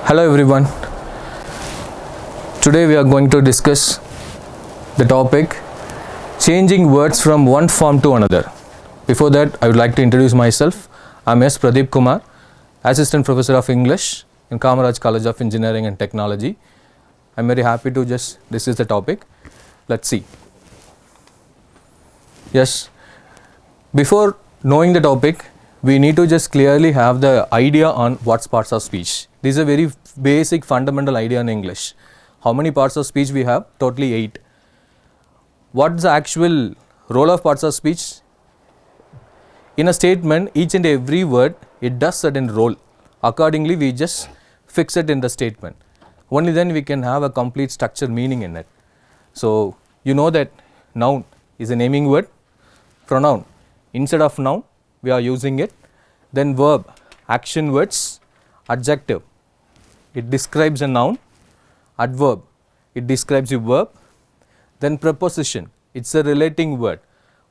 Hello everyone. Today we are going to discuss the topic changing words from one form to another. Before that, I would like to introduce myself. I am S. Pradeep Kumar, Assistant Professor of English in Kamaraj College of Engineering and Technology. I am very happy to just discuss the topic. Let's see. Yes, before knowing the topic, we need to just clearly have the idea on what's parts of speech. This is a very basic fundamental idea in English. How many parts of speech we have? Totally 8. What's the actual role of parts of speech? In a statement, each and every word, it does certain role. Accordingly, we just fix it in the statement. Only then we can have a complete structure meaning in it. So, you know that noun is a naming word, pronoun. Instead of noun, we are using it. Then verb, action words, adjective. It describes a noun. Adverb, it describes a verb. Then preposition, it's a relating word.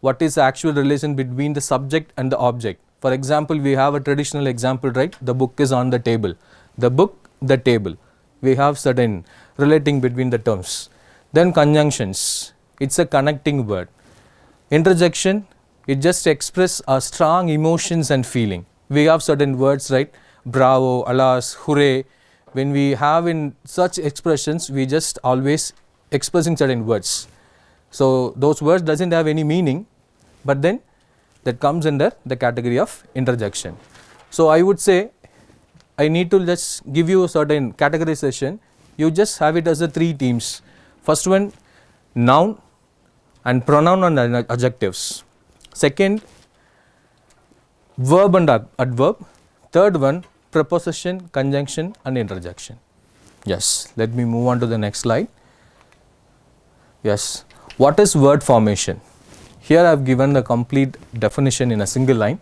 What is the actual relation between the subject and the object? For example, we have a traditional example, right? The book is on the table. The book, the table. We have certain relating between the terms. Then conjunctions, it's a connecting word. Interjection, it just expresses our strong emotions and feeling. We have certain words, right? Bravo, alas, hooray. When we have in such expressions, we just always expressing certain words. So those words doesn't have any meaning, but then that comes under the category of interjection. So I would say I need to just give you a certain categorization. You just have it as a 3 themes. First one, noun and pronoun and adjectives. Second, verb and adverb. Third one, preposition, conjunction and interjection. Yes, let me move on to the next slide. Yes, what is word formation? Here I have given the complete definition in a single line.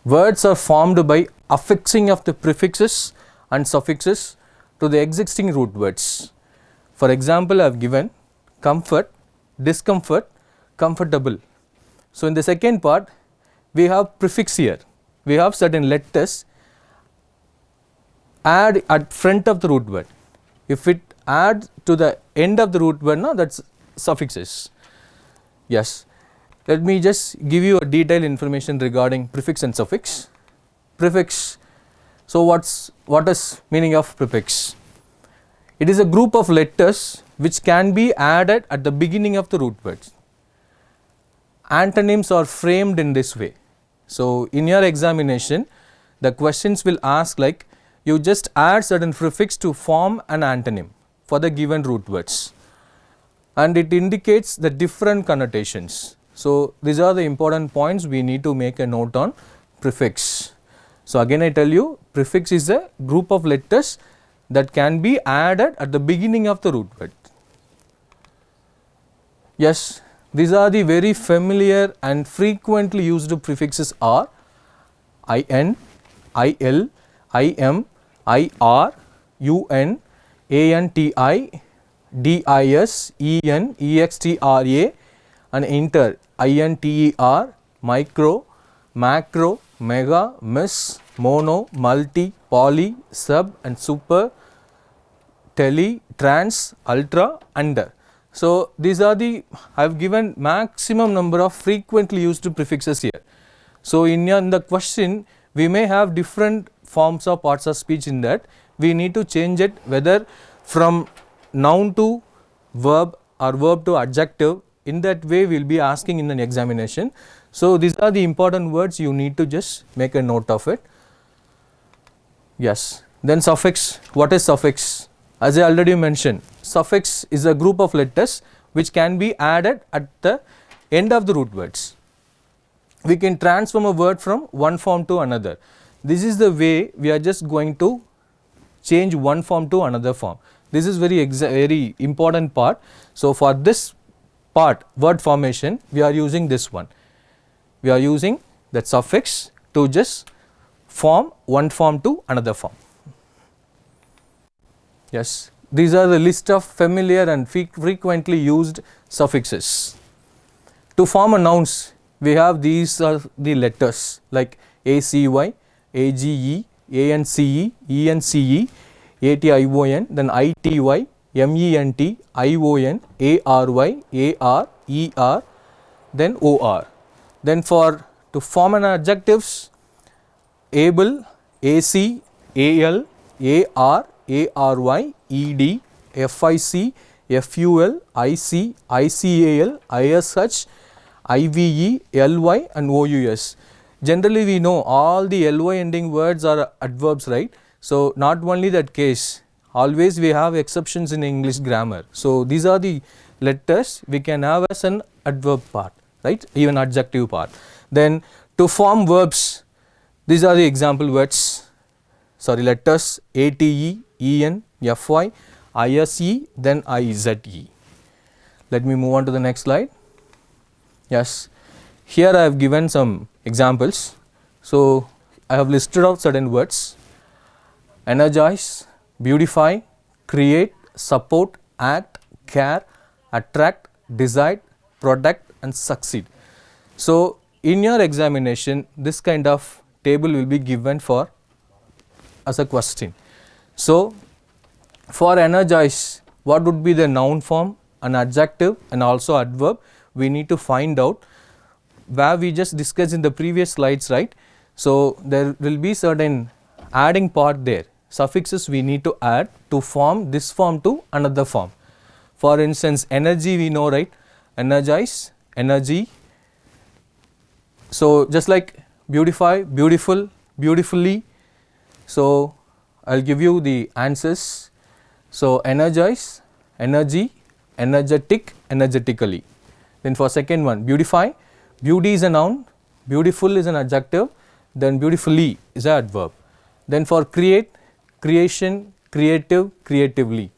Words are formed by affixing of the prefixes and suffixes to the existing root words. For example, I have given comfort, discomfort, comfortable. So in the second part, we have prefix here. We have certain letters add at front of the root word. If it adds to the end of the root word, no, that's suffixes. Yes, let me just give you a detailed information regarding prefix and suffix. Prefix, so what is meaning of prefix? It is a group of letters which can be added at the beginning of the root words. Antonyms are framed in this way. So in your examination, the questions will ask like, you just add certain prefix to form an antonym for the given root words, and it indicates the different connotations. So these are the important points we need to make a note on prefix. So again I tell you, prefix is a group of letters that can be added at the beginning of the root word. Yes, these are the very familiar and frequently used prefixes are in, il, im, ir, un, anti, dis, en, extra, and inter, inter, micro, macro, mega, miss, mono, multi, poly, sub and super, tele, trans, ultra, under. So these are the, I have given maximum number of frequently used prefixes here. So in the question, we may have different forms of parts of speech in that. We need to change it whether from noun to verb or verb to adjective. In that way we will be asking in an examination. So these are the important words, you need to just make a note of it. Yes, then suffix. What is suffix? As I already mentioned, suffix is a group of letters which can be added at the end of the root words. We can transform a word from one form to another. This is the way we are just going to change one form to another form. This is very important part. So for this part, word formation, we are using this one. We are using that suffix to just form one form to another form. Yes, these are the list of familiar and frequently used suffixes. To form a nouns, we have these are the letters like ACY, AGE, ANCE, ENCE, ATION, then ITY, MENT, ION, ARY, AR, ER, then OR. Then for to form an adjectives, able, AC, AL, AR, ARY, ED, FIC, FUL, IC, ICAL, ISH, IVE, LY and OUS. Generally we know all the LY ending words are adverbs, right? So not only that case, always we have exceptions in English grammar. So these are the letters we can have as an adverb part, right? Even adjective part. Then to form verbs, these are the example words, letters ATE, EN, FY, ISE, then IZE. Let me move on to the next slide. Yes, here I have given some examples. So I have listed out certain words: energize, beautify, create, support, act, care, attract, decide, protect and succeed. So in your examination, this kind of table will be given for as a question. So for energize, what would be the noun form, an adjective and also adverb? We need to find out, where we just discussed in the previous slides, right? So there will be certain adding part there, suffixes we need to add to form this form to another form. For instance, energy we know, right? Energize, energy. So just like beautify, beautiful, beautifully. So I'll give you the answers. So energize, energy, energetic, energetically. Then for second one, beautify, beauty is a noun, beautiful is an adjective, then beautifully is an adverb. Then for create, creation, creative, creatively.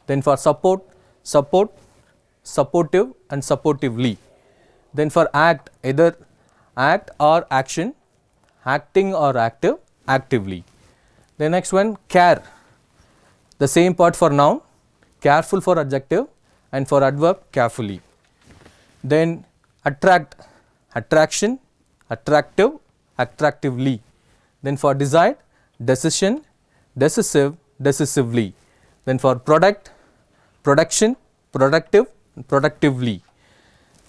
Then for support, support, supportive and supportively. Then for act, either act or action, acting or active, actively. The next one, care, the same part for noun, careful for adjective and for adverb, carefully. Then attract, attraction, attractive, attractively. Then for decide, decision, decisive, decisively. Then for product, production, productive, productively.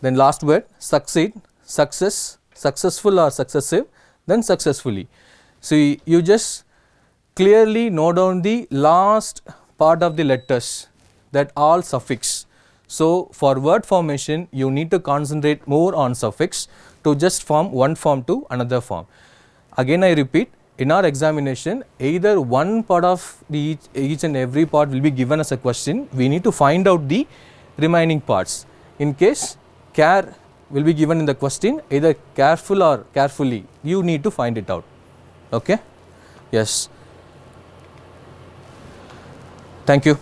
Then last word, succeed, success, successful or successive, then successfully. So you just clearly note down the last part of the letters, that all suffix. So for word formation, you need to concentrate more on suffix to just form one form to another form. Again I repeat, in our examination, either one part of the each and every part will be given as a question. We need to find out the remaining parts. In case care will be given in the question, either careful or carefully, you need to find it out. Okay? Yes. Thank you.